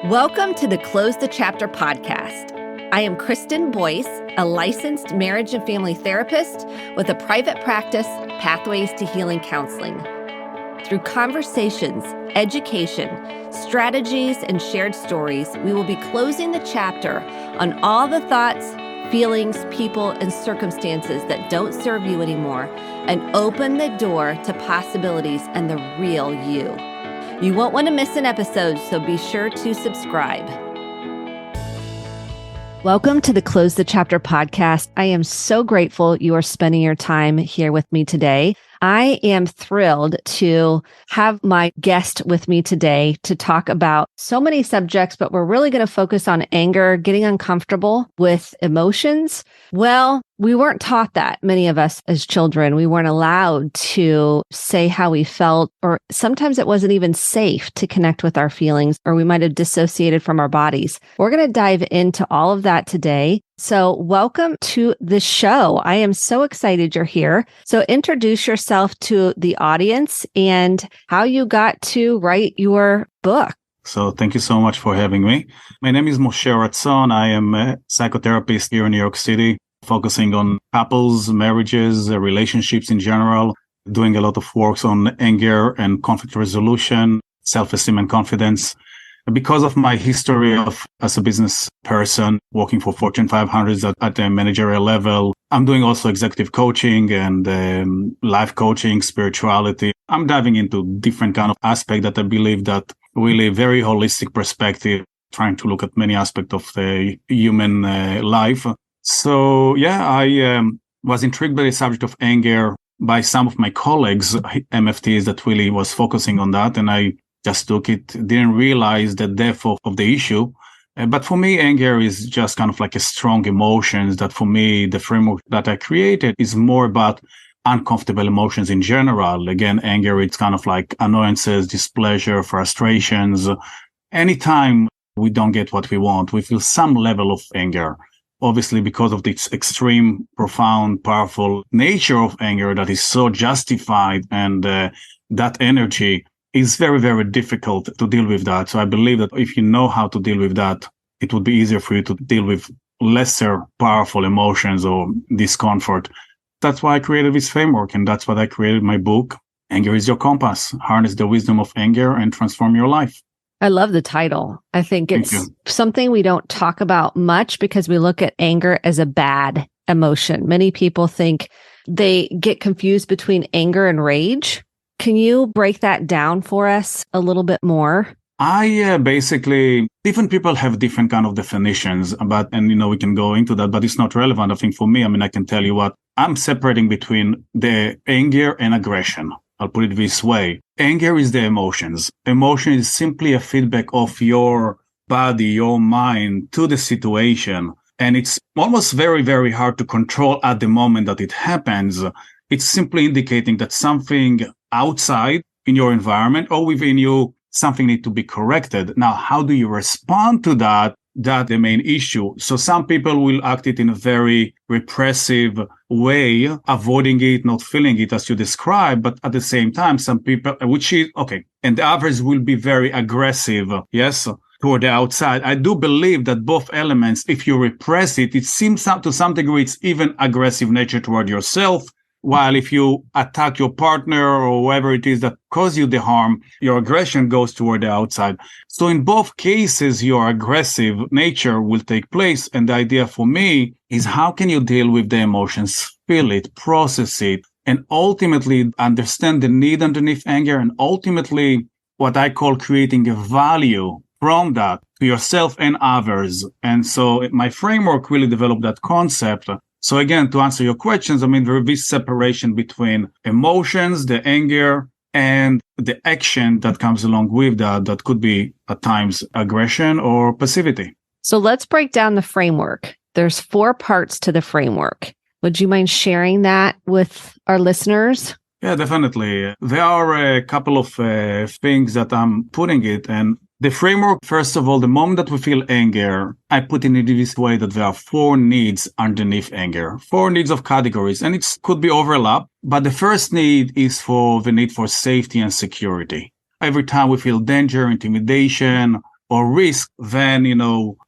Welcome to the Close the Chapter podcast. I am Kristen Boyce, a licensed marriage and family therapist with a private practice, Pathways to Healing Counseling. Through conversations, education, strategies, and shared stories, we will be closing the chapter on all the thoughts, feelings, people, and circumstances that don't serve you anymore and open the door to possibilities and the real you. You won't want to miss an episode, so be sure to subscribe. Welcome to the Close the Chapter podcast. I am so grateful you are spending your time here with me today. I am thrilled to have my guest with me today to talk about so many subjects, but we're really going to focus on anger, getting uncomfortable with emotions. Well, we weren't taught that, many of us as children. We weren't allowed to say how we felt, or sometimes it wasn't even safe to connect with our feelings, or we might have dissociated from our bodies. We're going to dive into all of that today. So welcome to the show. I am so excited you're here. So introduce yourself to the audience and how you got to write your book. So thank you so much for having me. My name is Moshe Ratson. I am a psychotherapist here in New York City, focusing on couples, marriages, relationships in general, doing a lot of work on anger and conflict resolution, self-esteem and confidence. Because of my history as a business person, working for Fortune 500s at the managerial level, I'm doing also executive coaching and life coaching, spirituality. I'm diving into different kind of aspect that I believe that really very holistic perspective, trying to look at many aspects of the human life. So I was intrigued by the subject of anger by some of my colleagues, MFTs, that really was focusing on that. And I just took it, didn't realize the depth of the issue. But for me, anger is just kind of like a strong emotions that for me, the framework that I created is more about uncomfortable emotions in general. Again, anger, it's kind of like annoyances, displeasure, frustrations. Anytime we don't get what we want, we feel some level of anger. Obviously, because of its extreme, profound, powerful nature of anger that is so justified, and that energy is very, very difficult to deal with that. So I believe that if you know how to deal with that, it would be easier for you to deal with lesser powerful emotions or discomfort. That's why I created this framework, and that's why I created my book, Anger is Your Compass. Harness the wisdom of anger and transform your life. I love the title. I think it's something we don't talk about much because we look at anger as a bad emotion. Many people think they get confused between anger and rage. Can you break that down for us a little bit more? Basically, different people have different kind of definitions about, and we can go into that, but it's not relevant. I think for me, I can tell you what I'm separating between the anger and aggression. I'll put it this way. Anger is the emotions. Emotion is simply a feedback of your body, your mind to the situation. And it's almost very, very hard to control at the moment that it happens. It's simply indicating that something outside in your environment or within you, something needs to be corrected. Now, how do you respond to that? That's the main issue. So some people will act it in a very repressive way, avoiding it, not feeling it as you describe. But at the same time, some people, which is okay. And the others will be very aggressive. Yes. Toward the outside. I do believe that both elements, if you repress it, it seems to some degree, it's even aggressive nature toward yourself. While if you attack your partner or whoever it is that caused you the harm, your aggression goes toward the outside. So in both cases, your aggressive nature will take place. And the idea for me is how can you deal with the emotions, feel it, process it, and ultimately understand the need underneath anger, and ultimately what I call creating a value from that to yourself and others. And so my framework really developed that concept. So again, to answer your questions, there is this separation between emotions, the anger, and the action that comes along with that. That could be at times aggression or passivity. So let's break down the framework. There's 4 parts to the framework. Would you mind sharing that with our listeners? Yeah, definitely. There are a couple of things that I'm putting it. And the framework, first of all, the moment that we feel anger, I put it in this way that there are 4 needs underneath anger, 4 needs of categories, and it could be overlap. But the first need is for the need for safety and security. Every time we feel danger, intimidation, or risk, then,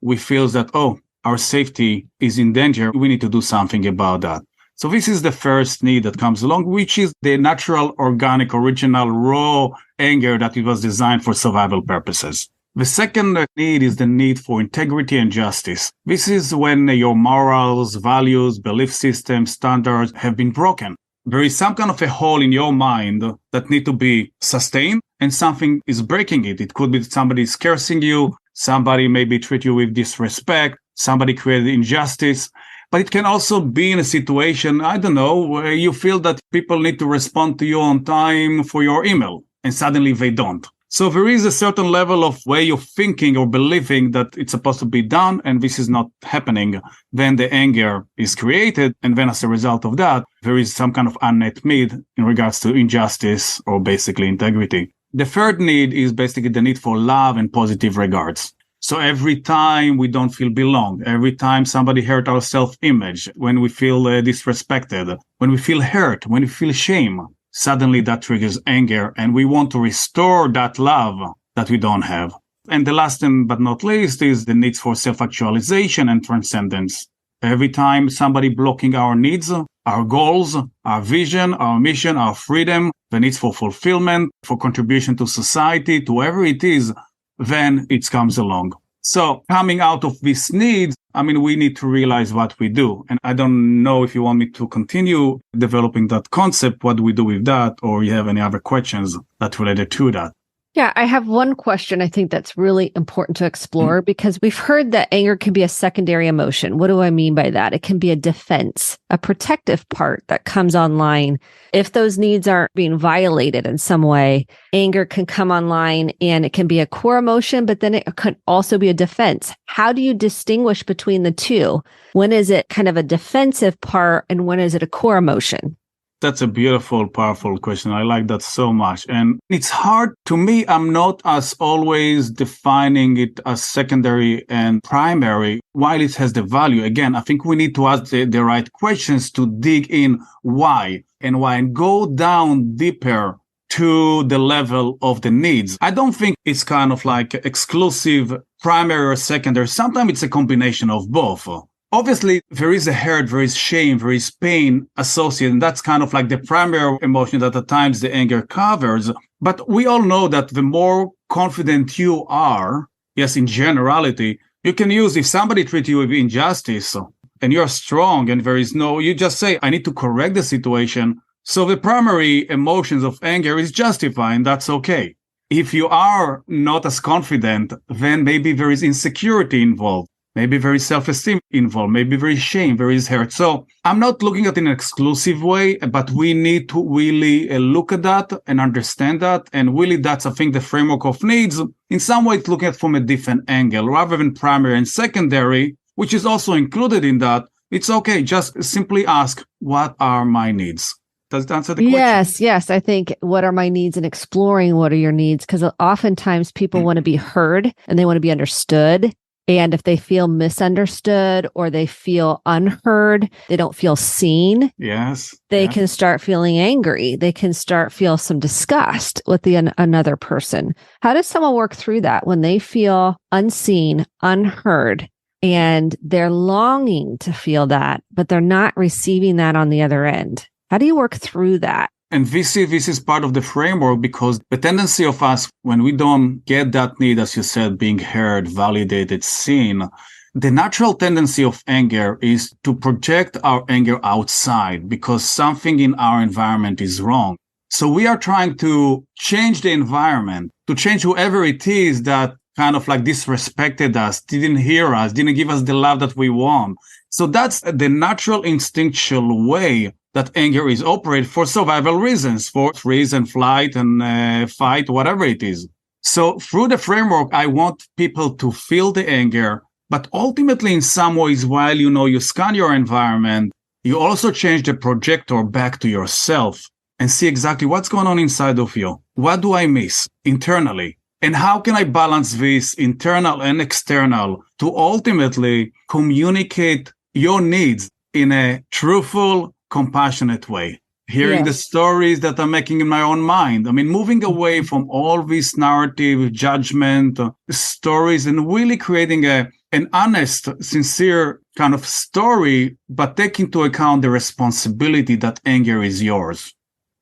we feel that, oh, our safety is in danger. We need to do something about that. So this is the first need that comes along, which is the natural, organic, original, raw anger that it was designed for survival purposes. The second need is the need for integrity and justice. This is when your morals, values, belief systems, standards have been broken. There is some kind of a hole in your mind that need to be sustained, and something is breaking it. It could be that somebody is cursing you, somebody maybe treat you with disrespect, somebody created injustice. But it can also be in a situation, I don't know, where you feel that people need to respond to you on time for your email, and suddenly they don't. So there is a certain level of way of thinking or believing that it's supposed to be done, and this is not happening. Then the anger is created, and then as a result of that, there is some kind of unmet need in regards to injustice or basically integrity. The third need is basically the need for love and positive regards. So every time we don't feel belong, every time somebody hurt our self-image, when we feel disrespected, when we feel hurt, when we feel shame, suddenly that triggers anger, and we want to restore that love that we don't have. And the last but not least is the needs for self-actualization and transcendence. Every time somebody blocking our needs, our goals, our vision, our mission, our freedom, the needs for fulfillment, for contribution to society, to whatever it is, then it comes along. So coming out of these needs, we need to realize what we do. And I don't know if you want me to continue developing that concept, what do we do with that, or you have any other questions that related to that? Yeah, I have one question I think that's really important to explore because we've heard that anger can be a secondary emotion. What do I mean by that? It can be a defense, a protective part that comes online. If those needs aren't being violated in some way, anger can come online and it can be a core emotion, but then it could also be a defense. How do you distinguish between the two? When is it kind of a defensive part and when is it a core emotion? That's a beautiful, powerful question. I like that so much. And it's hard to me. I'm not as always defining it as secondary and primary while it has the value. Again, I think we need to ask the right questions to dig in why and go down deeper to the level of the needs. I don't think it's kind of like exclusive primary or secondary. Sometimes it's a combination of both. Obviously, there is a hurt, there is shame, there is pain associated, and that's kind of like the primary emotion that at times the anger covers. But we all know that the more confident you are, yes, in generality, you can use, if somebody treats you with injustice and you're strong and you just say, I need to correct the situation. So the primary emotions of anger is justified, and that's okay. If you are not as confident, then maybe there is insecurity involved. Maybe there is self-esteem involved. Maybe there is shame, there is hurt. So I'm not looking at it in an exclusive way, but we need to really look at that and understand that. And really, that's, I think, the framework of needs. In some ways, looking at it from a different angle, rather than primary and secondary, which is also included in that. It's okay. Just simply ask, what are my needs? Does that answer the question? Yes. I think what are my needs and exploring what are your needs? Because oftentimes people want to be heard and they want to be understood. And if they feel misunderstood or they feel unheard, they don't feel seen. Yes. They can start feeling angry. They can start feel some disgust with another person. How does someone work through that when they feel unseen, unheard, and they're longing to feel that, but they're not receiving that on the other end? How do you work through that? And this is part of the framework, because the tendency of us, when we don't get that need, as you said, being heard, validated, seen, the natural tendency of anger is to project our anger outside because something in our environment is wrong. So we are trying to change the environment, to change whoever it is that kind of like disrespected us, didn't hear us, didn't give us the love that we want. So that's the natural instinctual way that anger is operated for survival reasons, for freeze and flight and fight, whatever it is. So through the framework, I want people to feel the anger, but ultimately in some ways, while you scan your environment, you also change the projector back to yourself and see exactly what's going on inside of you. What do I miss internally? And how can I balance this internal and external to ultimately communicate your needs in a truthful, compassionate way? hearing the stories that I'm making in my own mind. I mean, moving away from all this narrative, judgment, stories, and really creating an honest, sincere kind of story, but take into account the responsibility that anger is yours.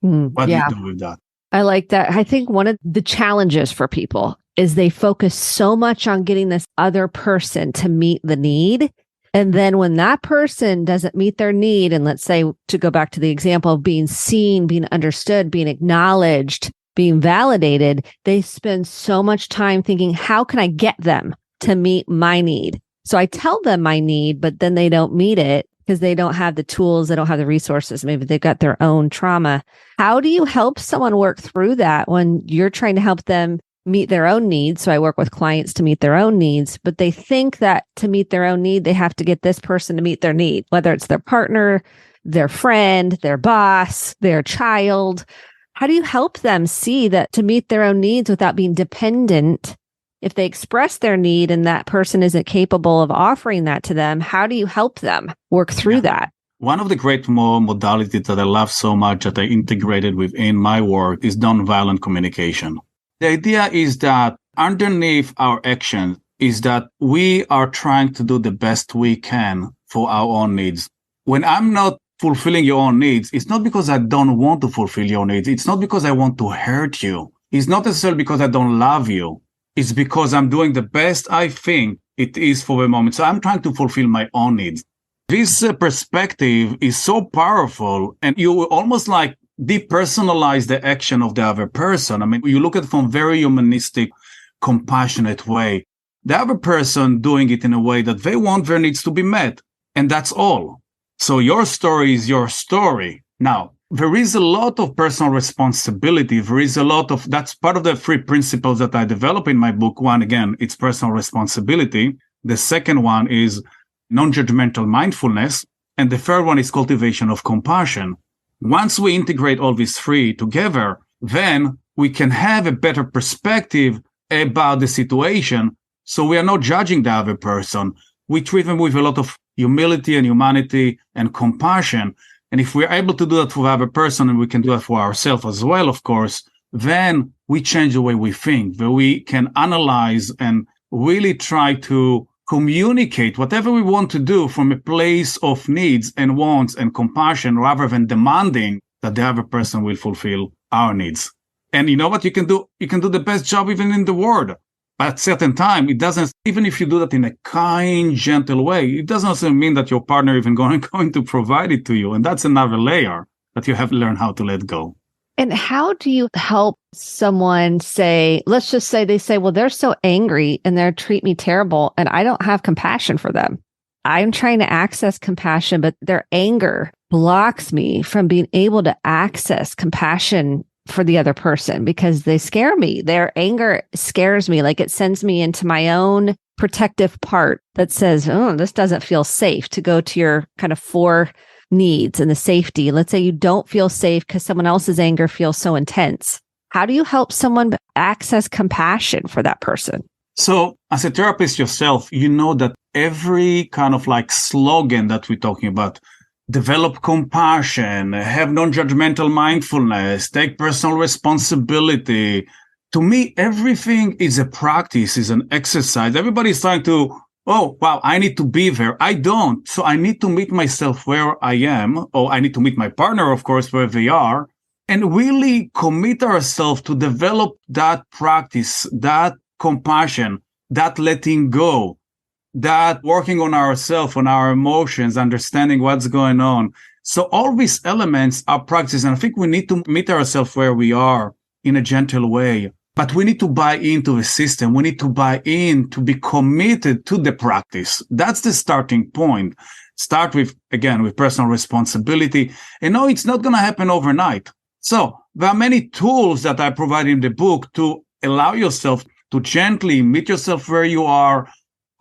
What do you do with that? I like that. I think one of the challenges for people is they focus so much on getting this other person to meet the need. And then when that person doesn't meet their need, and let's say, to go back to the example of being seen, being understood, being acknowledged, being validated, they spend so much time thinking, how can I get them to meet my need? So I tell them my need, but then they don't meet it because they don't have the tools, they don't have the resources. Maybe they've got their own trauma. How do you help someone work through that when you're trying to help them meet their own needs? So I work with clients to meet their own needs, but they think that to meet their own need, they have to get this person to meet their need, whether it's their partner, their friend, their boss, their child. How do you help them see that to meet their own needs without being dependent? If they express their need and that person isn't capable of offering that to them, how do you help them work through that? One of the great modalities that I love so much that I integrated within my work is nonviolent communication. The idea is that underneath our actions is that we are trying to do the best we can for our own needs. When I'm not fulfilling your own needs, it's not because I don't want to fulfill your needs. It's not because I want to hurt you. It's not necessarily because I don't love you. It's because I'm doing the best I think it is for the moment. So I'm trying to fulfill my own needs. This perspective is so powerful, and you almost like depersonalize the action of the other person. I mean, you look at it from a very humanistic, compassionate way. The other person doing it in a way that they want their needs to be met. And that's all. So your story is your story. Now, there is a lot of personal responsibility. There is a lot of, that's part of the 3 principles that I develop in my book. One, again, it's personal responsibility. The second one is non-judgmental mindfulness. And the third one is cultivation of compassion. Once we integrate all these 3 together, then we can have a better perspective about the situation. So we are not judging the other person. We treat them with a lot of humility and humanity and compassion. And if we're able to do that for the other person, and we can do that for ourselves as well, of course, then we change the way we think, that we can analyze and really try to communicate whatever we want to do from a place of needs and wants and compassion, rather than demanding that the other person will fulfill our needs. And you know what you can do? You can do the best job even in the world. At a certain time, it doesn't, even if you do that in a kind, gentle way, it doesn't also mean that your partner even going to provide it to you. And that's another layer that you have to learn how to let go. And how do you help someone say, let's just say they say, well, they're so angry and they treat me terrible and I don't have compassion for them. I'm trying to access compassion, but their anger blocks me from being able to access compassion for the other person because they scare me. Their anger scares me. Like it sends me into my own protective part that says, oh, this doesn't feel safe, to go to your kind of 4 needs and the safety. Let's say you don't feel safe because someone else's anger feels so intense. How do you help someone access compassion for that person? So as a therapist yourself, you know that every kind of like slogan that we're talking about, develop compassion, have non-judgmental mindfulness, take personal responsibility. To me, everything is a practice, is an exercise. Everybody's trying to, oh, wow, I need to be there. I don't. So I need to meet myself where I am, or I need to meet my partner, of course, where they are, and really commit ourselves to develop that practice, that compassion, that letting go, that working on ourselves, on our emotions, understanding what's going on. So all these elements are practice. And I think we need to meet ourselves where we are in a gentle way. But we need to buy into the system. We need to buy in to be committed to the practice. That's the starting point. Start with, again, with personal responsibility. And no, it's not going to happen overnight. So there are many tools that I provide in the book to allow yourself to gently meet yourself where you are,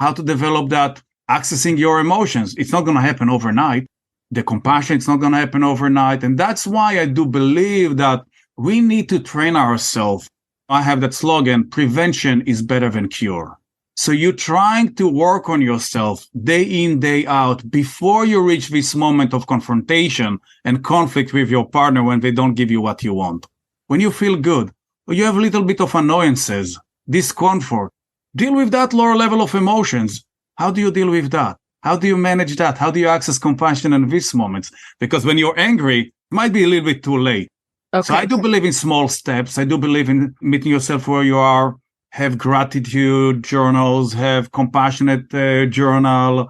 how to develop that, accessing your emotions. It's not going to happen overnight. The compassion, it's not going to happen overnight. And that's why I do believe that we need to train ourselves. I have that slogan, prevention is better than cure. So you're trying to work on yourself day in, day out before you reach this moment of confrontation and conflict with your partner when they don't give you what you want. When you feel good, or you have a little bit of annoyances, discomfort, deal with that lower level of emotions. How do you deal with that? How do you manage that? How do you access compassion in these moments? Because when you're angry, it might be a little bit too late. Okay. So I do believe in small steps. I do believe in meeting yourself where you are, have gratitude journals, have compassionate journal,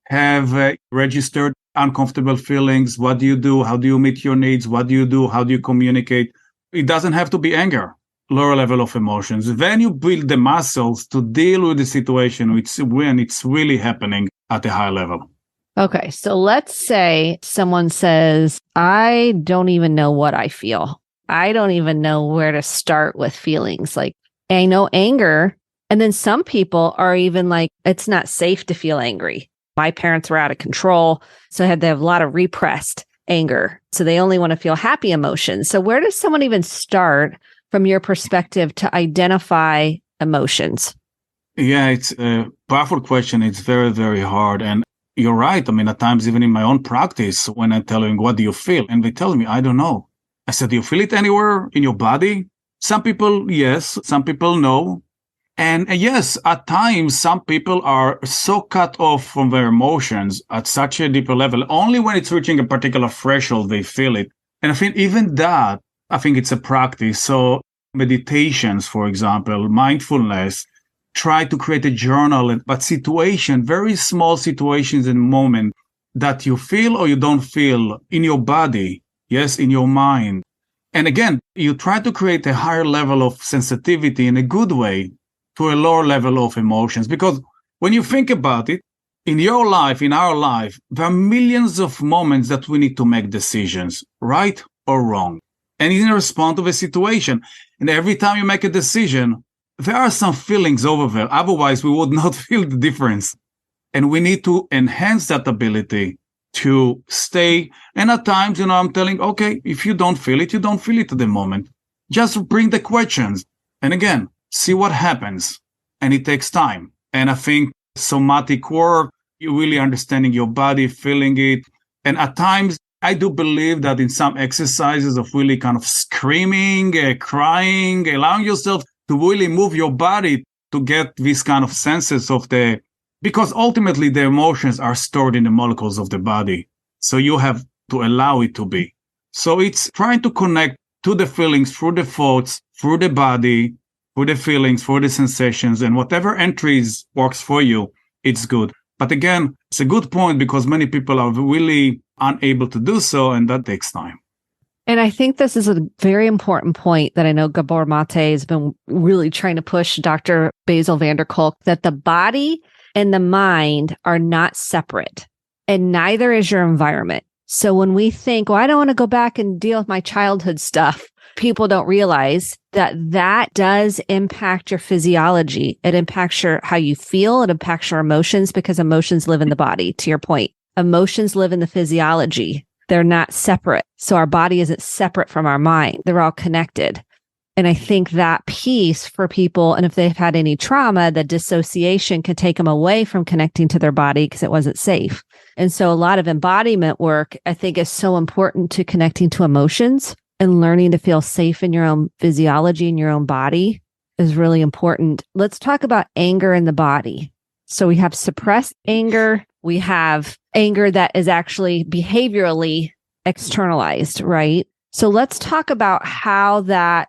have registered uncomfortable feelings. What do you do? How do you meet your needs? What do you do? How do you communicate? It doesn't have to be anger, lower level of emotions. Then you build the muscles to deal with the situation when it's really happening at a high level. Okay, so let's say someone says, I don't even know what I feel. I don't even know where to start with feelings. Like, I know anger. And then some people are even like, it's not safe to feel angry. My parents were out of control. So they have a lot of repressed anger. So they only want to feel happy emotions. So where does someone even start from your perspective to identify emotions? Yeah, it's a powerful question. It's very, very hard. And you're right. I mean, at times, even in my own practice, when I tell them, what do you feel? And they tell me, I don't know. I said, do you feel it anywhere in your body? Some people, yes. Some people, no. And yes, at times, some people are so cut off from their emotions at such a deeper level. Only when it's reaching a particular threshold, they feel it. And I think even that, I think it's a practice. So meditations, for example, mindfulness, try to create a journal, but very small situations and moments that you feel or you don't feel in your body, yes, in your mind. And again, you try to create a higher level of sensitivity in a good way to a lower level of emotions. Because when you think about it, in your life, in our life, there are millions of moments that we need to make decisions, right or wrong. And in response to the situation. And every time you make a decision, there are some feelings over there. Otherwise, we would not feel the difference. And we need to enhance that ability to stay. And at times, I'm telling, okay, if you don't feel it, you don't feel it at the moment. Just bring the questions. And again, see what happens. And it takes time. And I think somatic work, you really understanding your body, feeling it. And at times, I do believe that in some exercises of really kind of screaming, crying, allowing yourself to really move your body to get these kind of senses because ultimately the emotions are stored in the molecules of the body. So you have to allow it to be. So it's trying to connect to the feelings through the thoughts, through the body, through the feelings, through the sensations, and whatever entries works for you, it's good. But again, it's a good point because many people are really unable to do so, and that takes time. And I think this is a very important point that I know Gabor Mate has been really trying to push Dr. Basil van der Kolk, that the body and the mind are not separate, and neither is your environment. So when we think, well, I don't want to go back and deal with my childhood stuff, people don't realize that does impact your physiology. It impacts how you feel. It impacts your emotions because emotions live in the body, to your point. Emotions live in the physiology. They're not separate. So our body isn't separate from our mind. They're all connected. And I think that piece for people, and if they've had any trauma, the dissociation can take them away from connecting to their body because it wasn't safe. And so a lot of embodiment work, I think, is so important to connecting to emotions and learning to feel safe in your own physiology and your own body is really important. Let's talk about anger in the body. So we have suppressed anger. We have anger that is actually behaviorally externalized, right? So let's talk about how that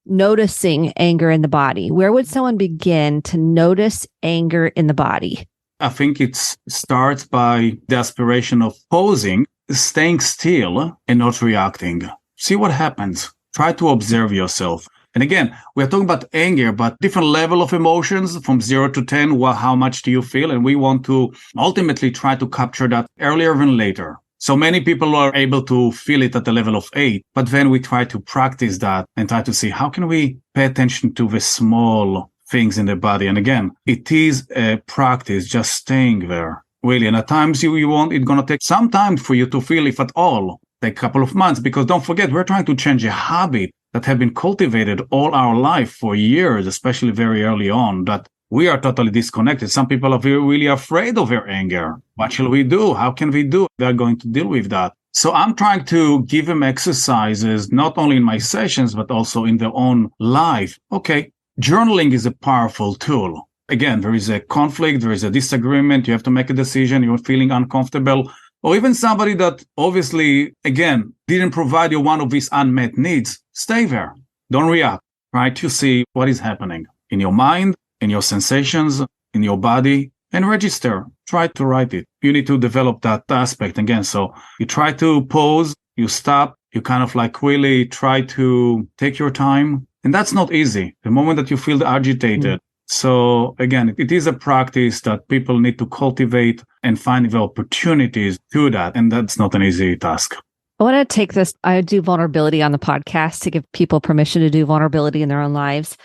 noticing anger in the body. Where would someone begin to notice anger in the body? I think it starts by the aspiration of pausing, staying still and not reacting. See what happens. Try to observe yourself. And again, we're talking about anger, but different level of emotions from 0 to 10. Well, how much do you feel? And we want to ultimately try to capture that earlier than later. So many people are able to feel it at the level of 8, but then we try to practice that and try to see how can we pay attention to the small things in the body. And again, it is a practice, just staying there, really. And at times you want, it's going to take some time for you to feel, if at all, like a couple of months, because don't forget, we're trying to change a habit that have been cultivated all our life for years, especially very early on, that we are totally disconnected. Some people are really afraid of their anger. What shall we do? How can we do? They're going to deal with that. So I'm trying to give them exercises, not only in my sessions, but also in their own life. Okay, journaling is a powerful tool. Again, there is a conflict, there is a disagreement, you have to make a decision, you're feeling uncomfortable, or even somebody that obviously, again, didn't provide you one of these unmet needs. Stay there. Don't react. Try to see what is happening in your mind, in your sensations, in your body, and register. Try to write it. You need to develop that aspect again. So you try to pause, you stop, you kind of like really try to take your time. And that's not easy. The moment that you feel agitated. So again, it is a practice that people need to cultivate and find the opportunities to that. And that's not an easy task. I want to take this. I do vulnerability on the podcast to give people permission to do vulnerability in their own lives.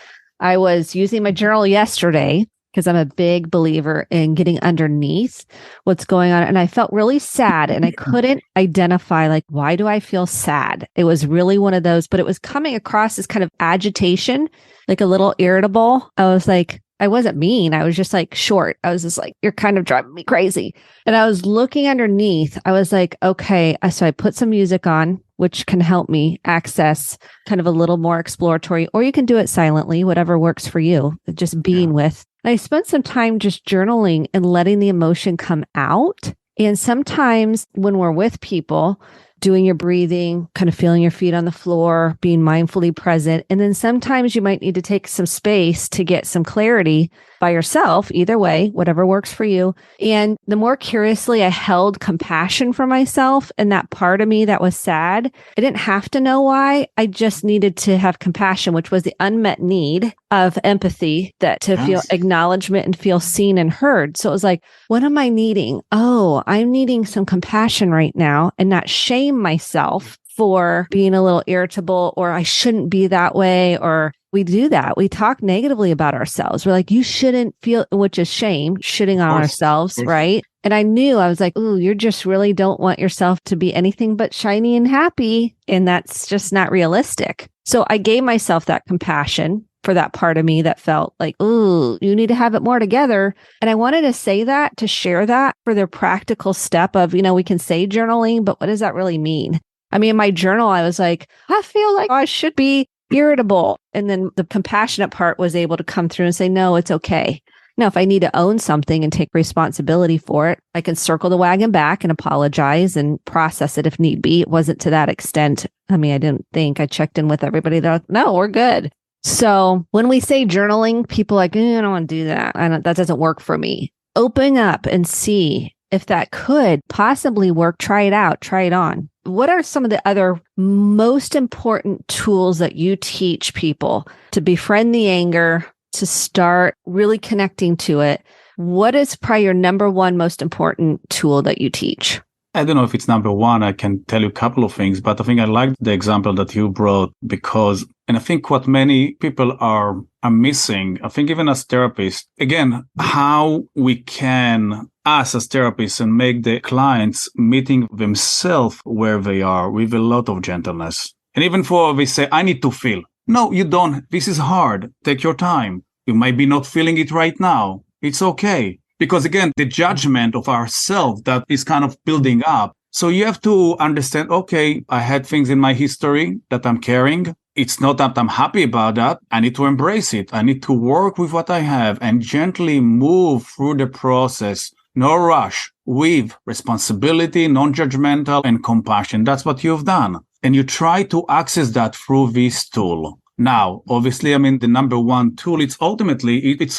I was using my journal yesterday because I'm a big believer in getting underneath what's going on. And I felt really sad and I couldn't identify, like, why do I feel sad? It was really one of those, but it was coming across as kind of agitation, like a little irritable. I was like, I wasn't mean. I was just like short. I was just like, you're kind of driving me crazy. And I was looking underneath. I was like, okay. So I put some music on, which can help me access kind of a little more exploratory, or you can do it silently, whatever works for you, just being with. And I spent some time just journaling and letting the emotion come out. And sometimes when we're with people, doing your breathing, kind of feeling your feet on the floor, being mindfully present. And then sometimes you might need to take some space to get some clarity by yourself, either way, whatever works for you. And the more curiously I held compassion for myself and that part of me that was sad, I didn't have to know why. I just needed to have compassion, which was the unmet need of empathy, that to feel acknowledgement and feel seen and heard. So it was like, what am I needing? Oh, I'm needing some compassion right now and not shame myself for being a little irritable, or I shouldn't be that way. Or we do that. We talk negatively about ourselves. We're like, you shouldn't feel, which is shame, shitting on ourselves, right? And I knew, I was like, ooh, you just really don't want yourself to be anything but shiny and happy. And that's just not realistic. So I gave myself that compassion for that part of me that felt like, ooh, you need to have it more together. And I wanted to say that, to share that for their practical step of, we can say journaling, but what does that really mean? I mean, in my journal, I was like, I feel like I should be irritable. And then the compassionate part was able to come through and say, no, it's okay. Now, if I need to own something and take responsibility for it, I can circle the wagon back and apologize and process it if need be. It wasn't to that extent. I mean, I didn't think. I checked in with everybody. They're like, no, we're good. So when we say journaling, people are like, I don't want to do that. That doesn't work for me. Open up and see if that could possibly work. Try it out. Try it on. What are some of the other most important tools that you teach people to befriend the anger, to start really connecting to it? What is probably your number one most important tool that you teach? I don't know if it's number one. I can tell you a couple of things, but I think I like the example that you brought because, and I think what many people are missing, I think even as therapists, again, how we can, us as therapists, and make the clients meeting themselves where they are with a lot of gentleness. And even for, they say, I need to feel. No, you don't. This is hard. Take your time. You might be not feeling it right now. It's okay. Because again, the judgment of ourselves that is kind of building up. So you have to understand, okay, I had things in my history that I'm carrying. It's not that I'm happy about that. I need to embrace it. I need to work with what I have and gently move through the process. No rush, with responsibility, non-judgmental, and compassion. That's what you've done. And you try to access that through this tool. Now, obviously, I mean, the number one tool, it's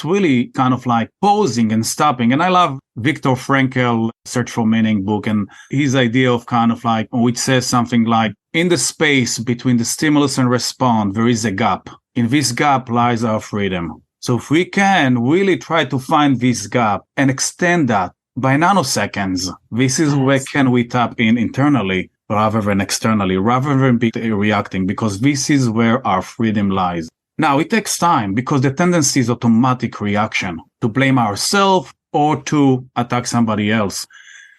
really kind of like pausing and stopping. And I love Viktor Frankl, Search for Meaning book, and his idea of kind of like, which says something like, in the space between the stimulus and response, there is a gap. In this gap lies our freedom. So if we can really try to find this gap and extend that by nanoseconds, this is where can we tap in internally rather than externally, rather than be reacting, because this is where our freedom lies. Now, it takes time because the tendency is automatic reaction to blame ourselves or to attack somebody else.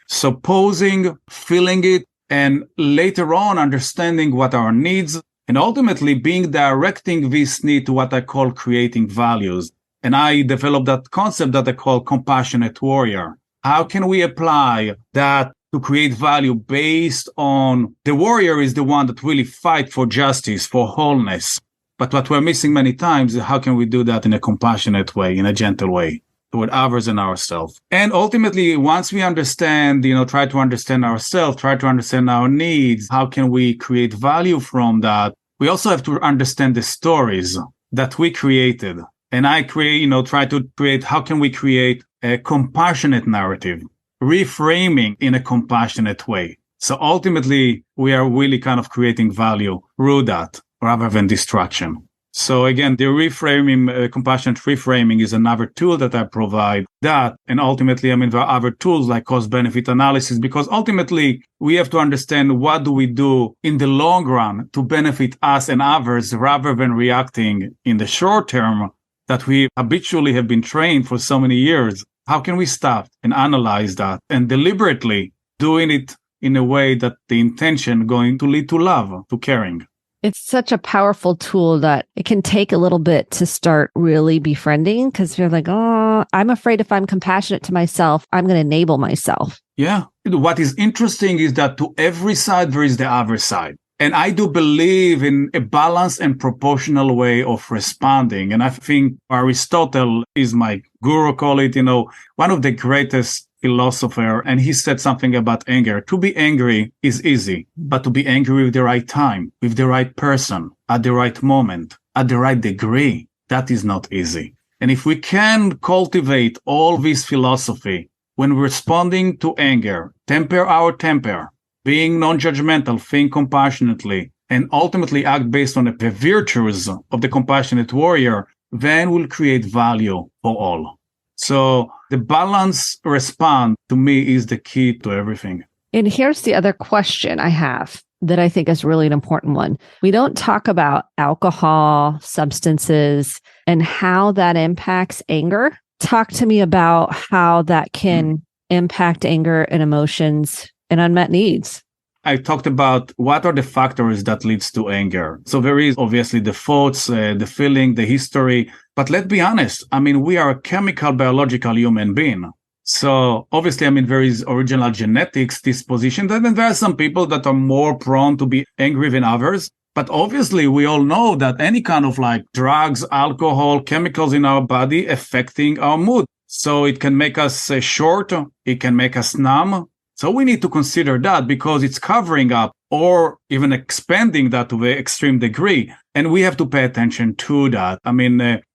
So pausing, feeling it, and later on understanding what our needs, and ultimately directing this need to what I call creating values. And I developed that concept that I call compassionate warrior. How can we apply that to create value based on the warrior is the one that really fight for justice, for wholeness. But what we're missing many times is how can we do that in a compassionate way, in a gentle way, toward others and ourselves. And ultimately, once we understand, try to understand ourselves, try to understand our needs, how can we create value from that? We also have to understand the stories that we created. And I try to create, how can we create a compassionate narrative, reframing in a compassionate way. So ultimately, we are really kind of creating value through that rather than distraction. So again, the reframing, compassionate reframing is another tool that I provide that. And ultimately, there are other tools like cost-benefit analysis, because ultimately we have to understand what do we do in the long run to benefit us and others rather than reacting in the short term that we habitually have been trained for so many years. How can we stop and analyze that and deliberately doing it in a way that the intention going to lead to love, to caring? It's such a powerful tool that it can take a little bit to start really befriending, because you're like, oh, I'm afraid if I'm compassionate to myself, I'm going to enable myself. Yeah. What is interesting is that to every side, there is the other side. And I do believe in a balanced and proportional way of responding. And I think Aristotle is my guru, call it, one of the greatest philosopher. And he said something about anger. To be angry is easy, but to be angry with the right time, with the right person, at the right moment, at the right degree, that is not easy. And if we can cultivate all this philosophy when responding to anger, temper our temper, being non-judgmental, think compassionately, and ultimately act based on the virtues of the compassionate warrior, then we'll create value for all. So the balanced response to me is the key to everything. And here's the other question I have that I think is really an important one. We don't talk about alcohol, substances, and how that impacts anger. Talk to me about how that can impact anger and emotions and unmet needs. I talked about what are the factors that leads to anger. So there is obviously the thoughts, the feeling, the history. But let's be honest. We are a chemical, biological human being. So obviously, there is original genetics, disposition. Then there are some people that are more prone to be angry than others. But obviously, we all know that any kind of drugs, alcohol, chemicals in our body affecting our mood. So it can make us short. It can make us numb. So we need to consider that because it's covering up or even expanding that to the extreme degree. And we have to pay attention to that.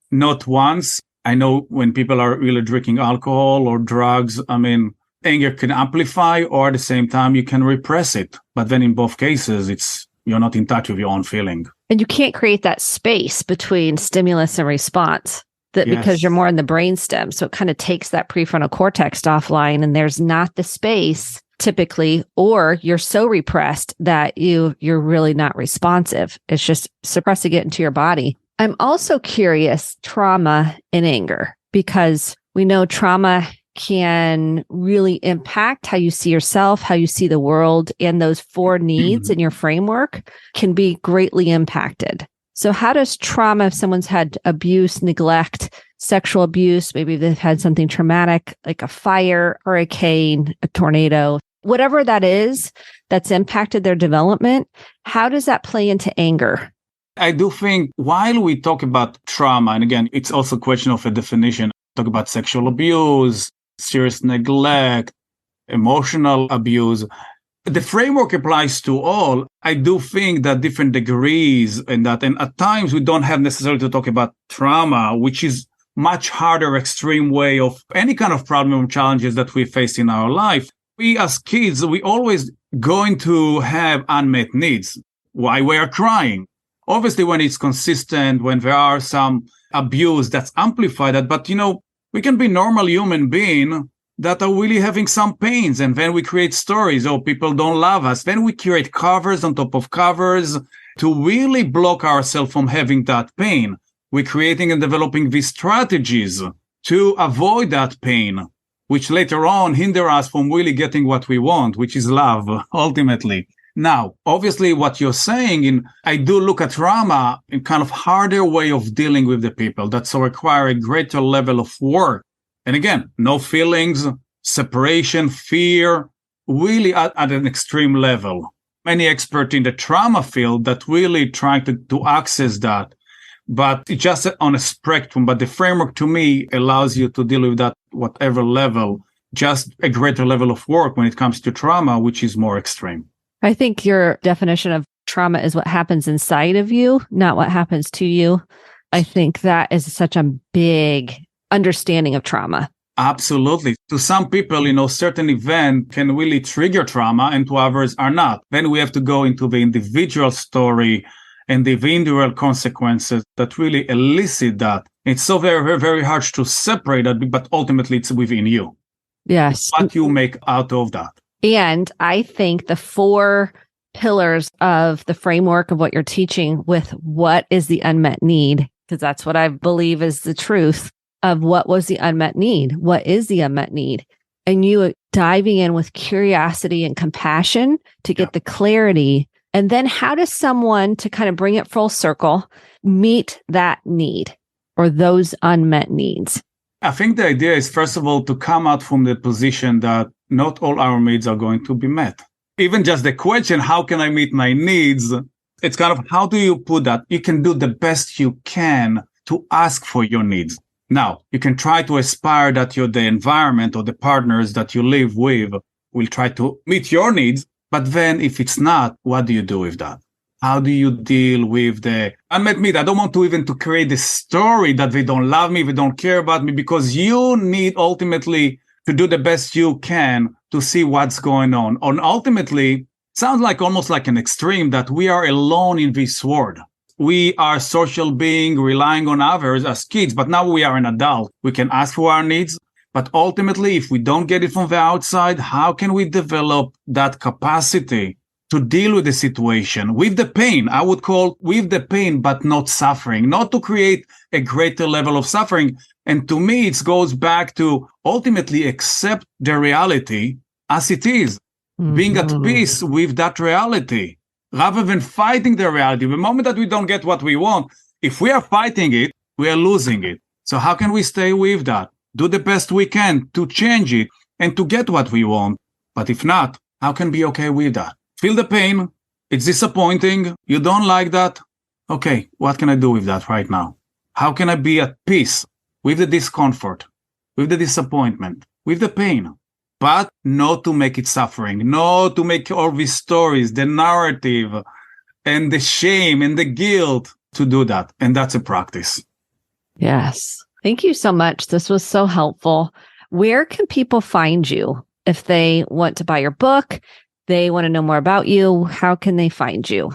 Not once. I know when people are really drinking alcohol or drugs, anger can amplify, or at the same time, you can repress it. But then in both cases, you're not in touch with your own feeling. And you can't create that space between stimulus and response because you're more in the brainstem. So it kind of takes that prefrontal cortex offline, and there's not the space typically, or you're so repressed that you're really not responsive. It's just suppressing it into your body. I'm also curious, trauma and anger, because we know trauma can really impact how you see yourself, how you see the world, and those 4 needs in your framework can be greatly impacted. So how does trauma, if someone's had abuse, neglect, sexual abuse, maybe they've had something traumatic like a fire, hurricane, a tornado, whatever that is that's impacted their development, how does that play into anger? I do think while we talk about trauma, and again, it's also a question of a definition, talk about sexual abuse, serious neglect, emotional abuse, the framework applies to all. I do think that different degrees in that, and at times we don't have necessarily to talk about trauma, which is much harder, extreme way of any kind of problem or challenges that we face in our life. We as kids, we always going to have unmet needs. Why we are crying? Obviously, when it's consistent, when there are some abuse that's amplified that, but we can be normal human being that are really having some pains. And then we create stories, people don't love us. Then we create covers on top of covers to really block ourselves from having that pain. We're creating and developing these strategies to avoid that pain, which later on hinder us from really getting what we want, which is love, ultimately. Now, obviously, what you're saying, I do look at trauma in kind of harder way of dealing with the people that so require a greater level of work. And again, no feelings, separation, fear, really at an extreme level. Many experts in the trauma field that really try to access that, but it's just on a spectrum. But the framework to me allows you to deal with that whatever level, just a greater level of work when it comes to trauma, which is more extreme. I think your definition of trauma is what happens inside of you, not what happens to you. I think that is such a big understanding of trauma. Absolutely. To some people, certain event can really trigger trauma and to others are not. Then we have to go into the individual story and the individual consequences that really elicit that. It's so very, very, very hard to separate that, but ultimately it's within you. Yes. What you make out of that. And I think the 4 pillars of the framework of what you're teaching with what is the unmet need, because that's what I believe is the truth of what was the unmet need. What is the unmet need? And you diving in with curiosity and compassion to get the clarity. And then how does someone, to kind of bring it full circle, meet that need or those unmet needs? I think the idea is, first of all, to come out from the position that not all our needs are going to be met. Even just the question, how can I meet my needs? It's kind of, how do you put that? You can do the best you can to ask for your needs. Now, you can try to aspire that the environment or the partners that you live with will try to meet your needs. But then if it's not, what do you do with that? How do you deal with the unmet need? I don't want to even to create the story that they don't love me, they don't care about me, because you need ultimately to do the best you can to see what's going on. And ultimately, sounds like almost like an extreme that we are alone in this world. We are social being relying on others as kids, but now we are an adult. We can ask for our needs. But ultimately, if we don't get it from the outside, how can we develop that capacity to deal with the situation, with the pain? I would call with the pain, but not suffering, not to create a greater level of suffering. And to me, it goes back to ultimately accept the reality as it is, being at peace with that reality, rather than fighting the reality. The moment that we don't get what we want, if we are fighting it, we are losing it. So how can we stay with that? Do the best we can to change it and to get what we want. But if not, how can we be okay with that? Feel the pain. It's disappointing. You don't like that. Okay, what can I do with that right now? How can I be at peace with the discomfort, with the disappointment, with the pain? But not to make it suffering, not to make all these stories, the narrative and the shame and the guilt to do that. And that's a practice. Yes. Thank you so much. This was so helpful. Where can people find you if they want to buy your book? They want to know more about you. How can they find you?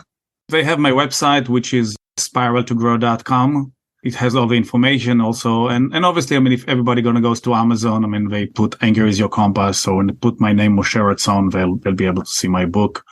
They have my website, which is spiraltogrow.com. It has all the information also. And obviously, if everybody goes to Amazon, they put Anger is Your Compass, or when they put my name, Moshe Ratson, they'll be able to see my book.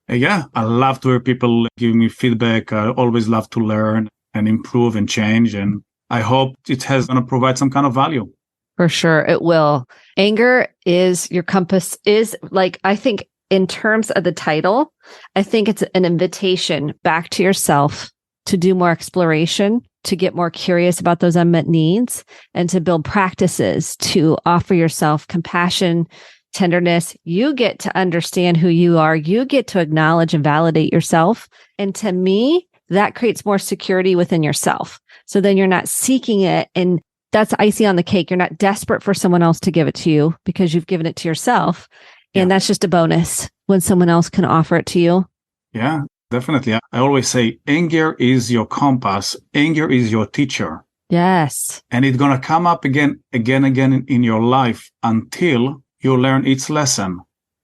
I love to hear people give me feedback. I always love to learn and improve and change. And I hope it has going to provide some kind of value. For sure, it will. Anger is Your Compass is I think in terms of the title, I think it's an invitation back to yourself to do more exploration, to get more curious about those unmet needs, and to build practices to offer yourself compassion, tenderness. You get to understand who you are. You get to acknowledge and validate yourself. And to me, that creates more security within yourself. So then you're not seeking it. And that's icing on the cake. You're not desperate for someone else to give it to you because you've given it to yourself. And that's just a bonus when someone else can offer it to you. Yeah, definitely. I always say anger is your compass. Anger is your teacher. Yes. And it's going to come up again in your life until you learn its lesson.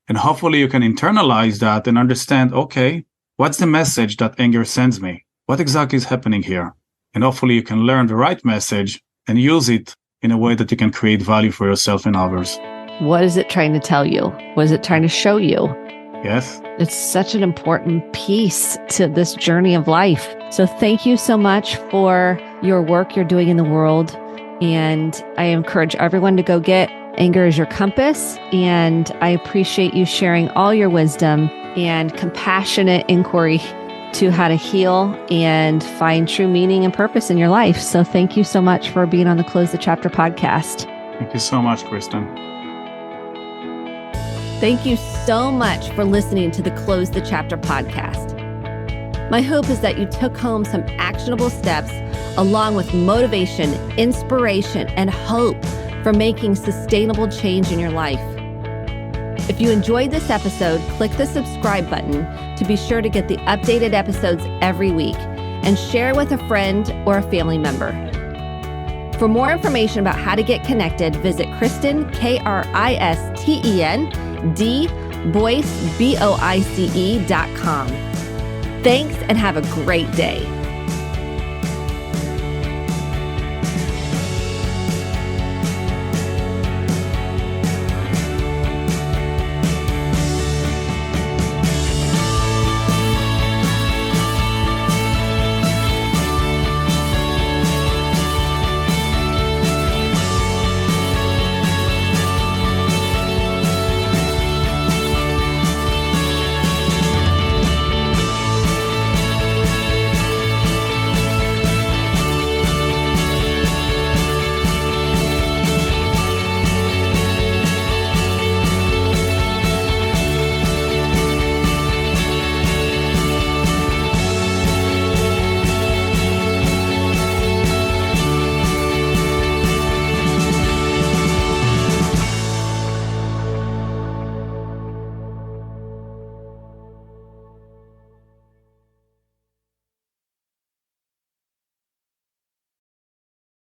And hopefully you can internalize that and understand, okay, what's the message that anger sends me? What exactly is happening here? And hopefully you can learn the right message and use it in a way that you can create value for yourself and others. What is it trying to tell you? What is it trying to show you? Yes. It's such an important piece to this journey of life. So thank you so much for your work you're doing in the world. And I encourage everyone to go get Anger is Your Compass. And I appreciate you sharing all your wisdom and compassionate inquiry to how to heal and find true meaning and purpose in your life. So thank you so much for being on the Close the Chapter podcast. Thank you so much, Kristen. Thank you so much for listening to the Close the Chapter podcast. My hope is that you took home some actionable steps along with motivation, inspiration, and hope for making sustainable change in your life. If you enjoyed this episode, click the subscribe button to be sure to get the updated episodes every week and share with a friend or a family member. For more information about how to get connected, visit Kristen, Kristen, Boyce, BOICE.com. Thanks and have a great day.